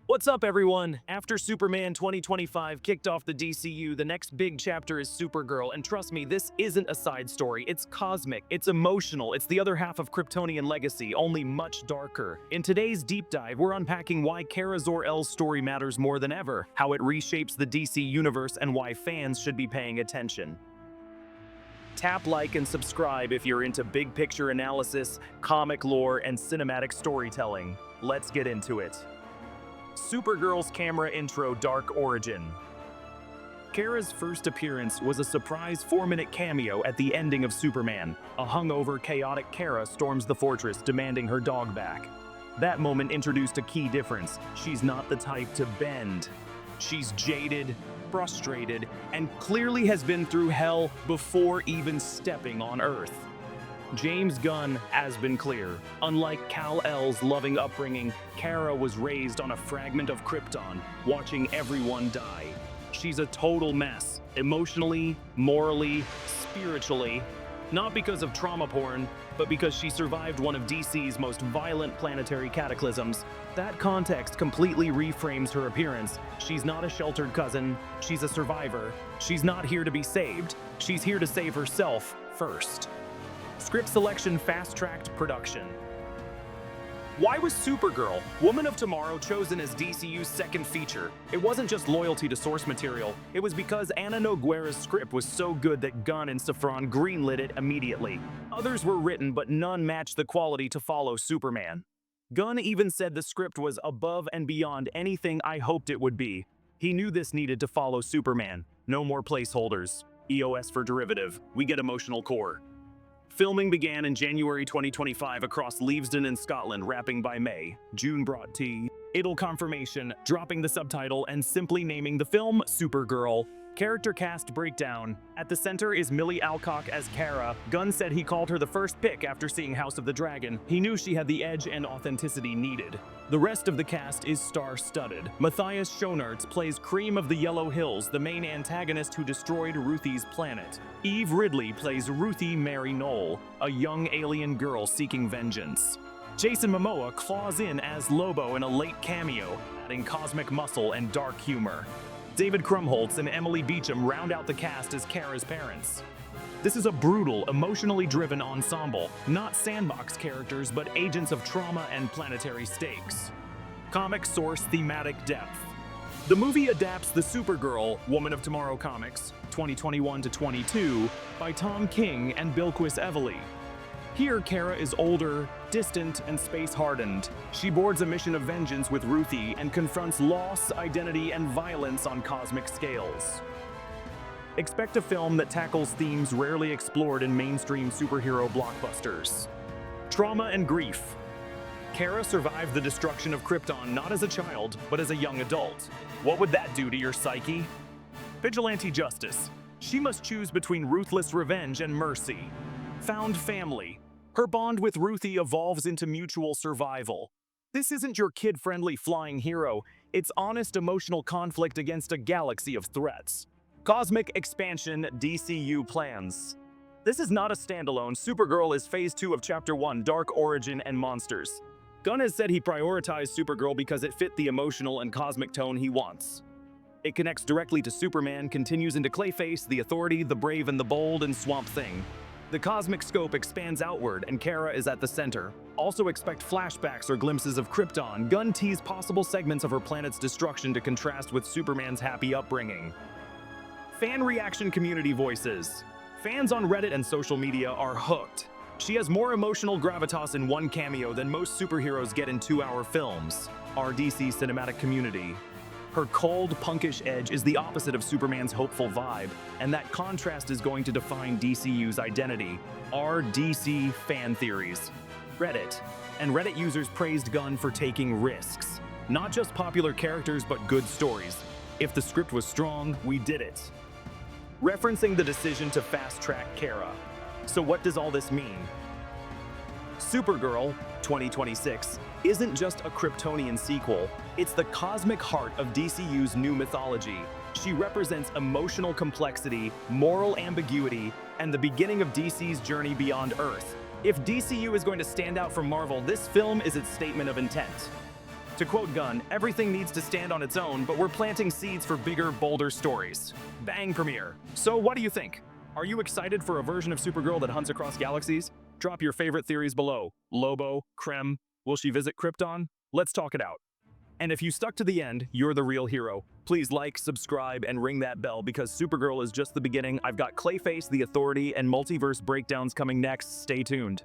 What's up, everyone? After Superman 2025 kicked off the DCU, the next big chapter is Supergirl, and trust me, this isn't a side story. It's cosmic, it's emotional, it's the other half of Kryptonian legacy, only much darker. In today's deep dive, we're unpacking why Kara Zor-El's story matters more than ever, how it reshapes the DC universe, and why fans should be paying attention. Tap like and subscribe if you're into big picture analysis, comic lore, and cinematic storytelling. Let's get into it. Supergirl's camera intro dark origin. Kara's first appearance was a surprise 4-minute cameo at the ending of Superman. A hungover, chaotic Kara storms the fortress, demanding her dog back. That moment introduced a key difference. She's not the type to bend. She's jaded, frustrated, and clearly has been through hell before even stepping on Earth. James Gunn has been clear. Unlike Kal-El's loving upbringing, Kara was raised on a fragment of Krypton, watching everyone die. She's a total mess, emotionally, morally, spiritually, not because of trauma porn, but because she survived one of DC's most violent planetary cataclysms. That context completely reframes her appearance. She's not a sheltered cousin, she's a survivor. She's not here to be saved, she's here to save herself first. Script selection fast-tracked production. Why was Supergirl, Woman of Tomorrow, chosen as DCU's second feature? It wasn't just loyalty to source material, it was because Ana Nogueira's script was so good that Gunn and Safran greenlit it immediately. Others were written, but none matched the quality to follow Superman. Gunn even said the script was above and beyond anything I hoped it would be. He knew this needed to follow Superman. No more placeholders. EOS for derivative. We get emotional core. Filming began in January 2025 across Leavesden in Scotland, wrapping by May. June brought Idle confirmation, dropping the subtitle, and simply naming the film Supergirl. Character cast breakdown. At the center is Millie Alcock as Kara. Gunn said he called her the first pick after seeing House of the Dragon. He knew she had the edge and authenticity needed. The rest of the cast is star-studded. Matthias Schoenaerts plays Cream of the Yellow Hills, the main antagonist who destroyed Ruthie's planet. Eve Ridley plays Ruthie Mary Knoll, a young alien girl seeking vengeance. Jason Momoa claws in as Lobo in a late cameo, adding cosmic muscle and dark humor. David Krumholtz and Emily Beecham round out the cast as Kara's parents. This is a brutal, emotionally driven ensemble, not sandbox characters, but agents of trauma and planetary stakes. Comic source thematic depth. The movie adapts the Supergirl, Woman of Tomorrow comics, 2021-22, by Tom King and Bilquis Evely. Here, Kara is older, distant, and space-hardened. She boards a mission of vengeance with Ruthie and confronts loss, identity, and violence on cosmic scales. Expect a film that tackles themes rarely explored in mainstream superhero blockbusters. Trauma and grief. Kara survived the destruction of Krypton not as a child, but as a young adult. What would that do to your psyche? Vigilante justice. She must choose between ruthless revenge and mercy. Found family. Her bond with Ruthie evolves into mutual survival. This isn't your kid-friendly flying hero, it's honest emotional conflict against a galaxy of threats. Cosmic expansion DCU plans. This is not a standalone. Supergirl is Phase 2 of Chapter 1, Dark Origin and Monsters. Gunn has said he prioritized Supergirl because it fit the emotional and cosmic tone he wants. It connects directly to Superman, continues into Clayface, the Authority, the Brave and the Bold, and Swamp Thing. The cosmic scope expands outward, and Kara is at the center. Also expect flashbacks or glimpses of Krypton. Gunn teased possible segments of her planet's destruction to contrast with Superman's happy upbringing. Fan reaction community voices. Fans on Reddit and social media are hooked. She has more emotional gravitas in one cameo than most superheroes get in 2-hour films. Our DC cinematic community. Her cold, punkish edge is the opposite of Superman's hopeful vibe, and that contrast is going to define DCU's identity. Our DC fan theories. Reddit. And Reddit users praised Gunn for taking risks. Not just popular characters, but good stories. If the script was strong, we did it. Referencing the decision to fast-track Kara. So what does all this mean? Supergirl, 2026, isn't just a Kryptonian sequel, it's the cosmic heart of DCU's new mythology. She represents emotional complexity, moral ambiguity, and the beginning of DC's journey beyond Earth. If DCU is going to stand out from Marvel, this film is its statement of intent. To quote Gunn, everything needs to stand on its own, but we're planting seeds for bigger, bolder stories. Bang premiere. So what do you think? Are you excited for a version of Supergirl that hunts across galaxies? Drop your favorite theories below. Lobo, Krem, will she visit Krypton? Let's talk it out. And if you stuck to the end, you're the real hero. Please like, subscribe, and ring that bell because Supergirl is just the beginning. I've got Clayface, The Authority, and multiverse breakdowns coming next. Stay tuned.